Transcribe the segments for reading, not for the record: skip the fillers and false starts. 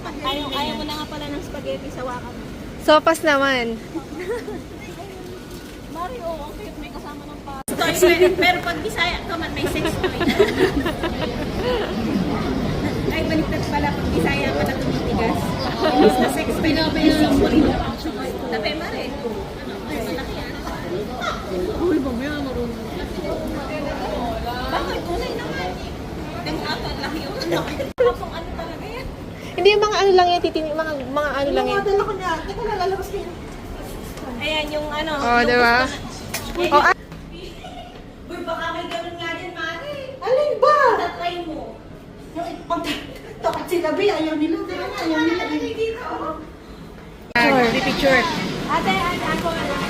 Ayaw mo na nga pala ng spaghetti sa wakan. Sopas naman. Mario, ang cute, may kasama ng pa. Pero pag Bisaya ka man, may sex toy. Ay, baliktad pala pag Bisaya ka na tumitigas. Inis na sex toy na may symbol. Tabi, Mare. Ay, malaki yan. Uy, mamaya marunong. Bakit? Tunay naman. Tingnan ato, ang laki yung kapong ano talaga yan. Hindi, mga ano lang yan, mga ano lang yan. Dala ko niya. Teka na, lalabas kayo. Ayan, yung ano. Oh, diba? Oh, Uy, baka may ganun nga din, Mare. Alin ba? Tatry mo. Pag takot sila, Bi, ayaw nila. Ayaw nila. picture. Ate, ako ngayon,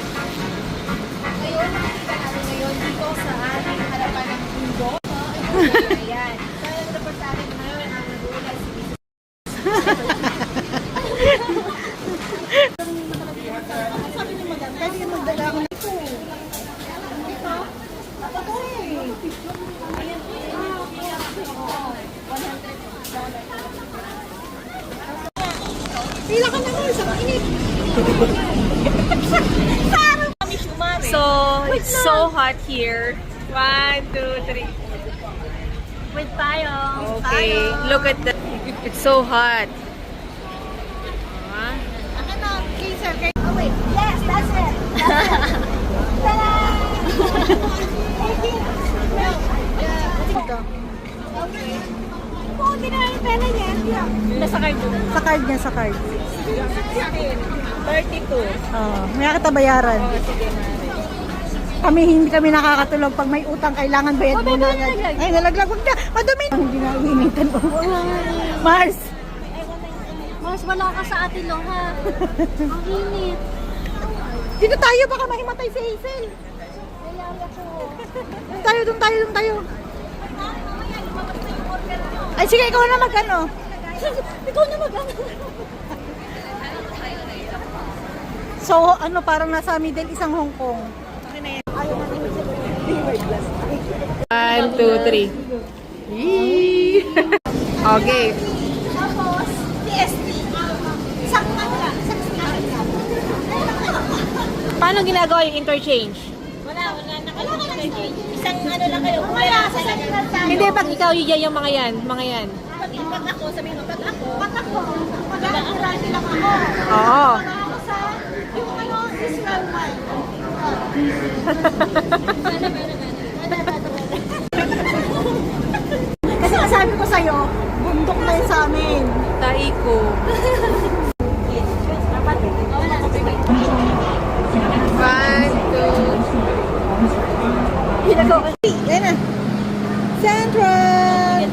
nakikita namin ngayon dito sa ating harapan ng mundo. Ayan. So, nag-report sa akin ngayon ang nag-uulay si Mrs. Sabi ni Madam, Pwede yung magdala ako nito. ito, ako to eh. Ayan, $100. Pila ka naman sa mainit. So, it's so hot here. 1, 2, 3. With tayo. Okay, look at that. It's so hot. Akin na, Kaser. Oh wait, yes, that's it. Ta-da! Okay. Oo, hindi na yung pera niya. Nasa card mo. Sa card niya, sa card. 32. May kita bayaran. Sige na. Kami hindi kami nakakatulog pag may utang kailangan bayad muna. Ay, nalaglag. Wag na. Madumi. Hindi na uinitan ko. Mars. Mas wala ka sa atin, no, ha? Ang init. Dito tayo. Baka mahimatay si Hazel. Doon tayo, doon tayo, doon tayo. Ay, sige, ikaw na mag-ano. Ikaw na mag-ano. So, ano, parang nasa Middle East ang Hong Kong. 1, 2, 3. Okay. Tapos, TST. Isang ano lang, isang sinabi lang. Paano ginagawa yung interchange? Wala na kayo. Isang ano lang kayo. Wala, sa signal tayo. Hindi, pag ikaw yung mga yan. Pag ako, sabihin mo, pag ako, mag-aakirati lang ako. Oo. Pag ako sa, yung ano, Israel man. Kasi sabi ko sa'yo, bundok na yun sa amin. Taiko. One, two. Yan na. Central!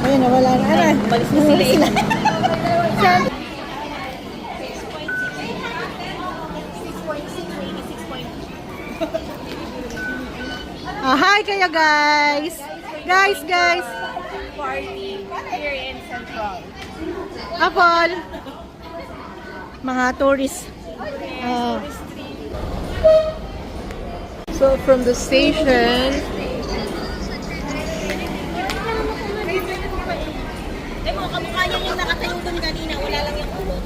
Ayun na, wala na. Ano? Balis na sila eh. Hi kayo guys! Guys! Party here in Central. Apol! Mga tourist. So from the station, Ay mo, kamukha niya yung nakatayo doon kanina. Wala lang yung ulo.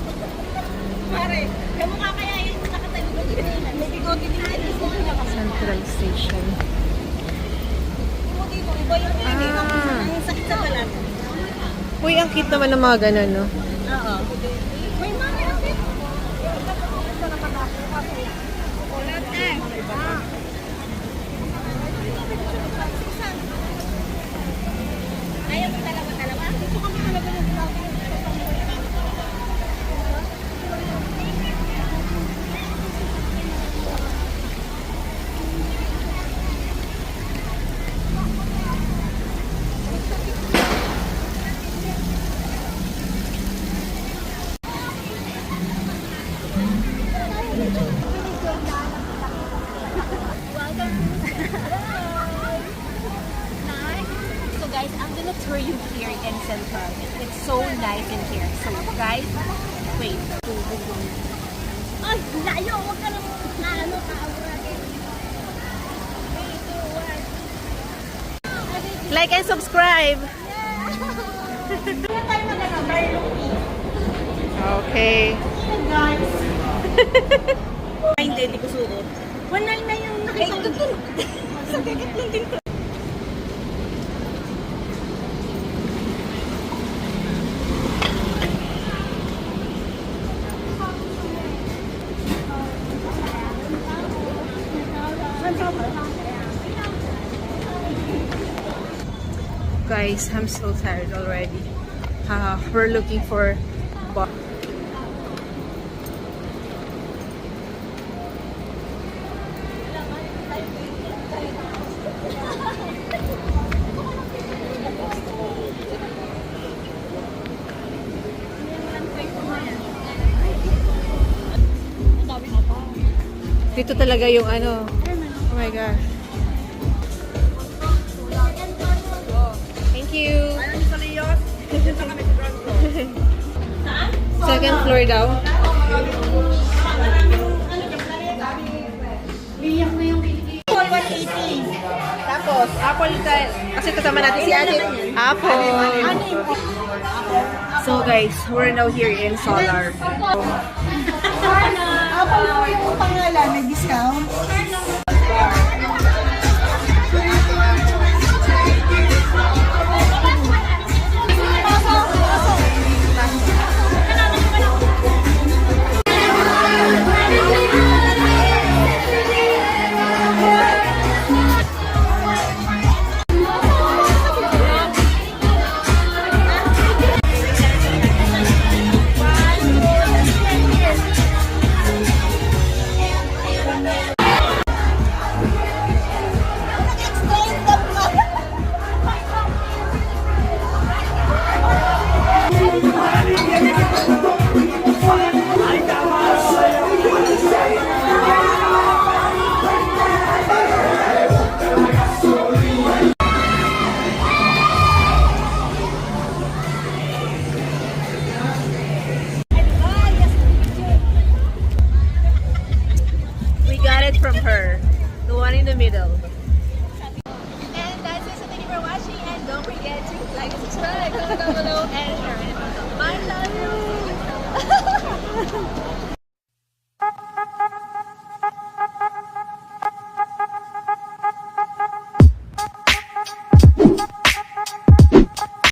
Pare, kamukha kaya yung nakatayo doon kanina. May bigote din yan. Central Station. Mo dito, iba yung ang sakit sa balat. Uy, ang cute naman ng mga ganun, no? Oo. May mami ang cute. Ayaw mo talaga. Gusto kami talaga ng vlog. So guys, I'm gonna tour you here in Central. It's so nice in here. So guys, wait. Ay, layo! Huwag ka lang ano ka-awagin. 3, 2, 1. Like and subscribe! Yeah! Okay. Guys. Ay, hindi ko suot. 199 yung nakita ko. Sa ticket lang din ko. Guys, I'm so tired already. We're looking for bar. Dito talaga yung ano. Oh my gosh. Thank you. Second floor daw. Apple 180. Tapos, apple tayo. Kasi kasama natin si Ate. Apple. So guys, we're now here in Solar. Apple po yung pangalan, may discount. We got it from her. The one in the middle. And that's it. So thank you for watching. And don't forget to like and subscribe. Comment down below and share. I love you.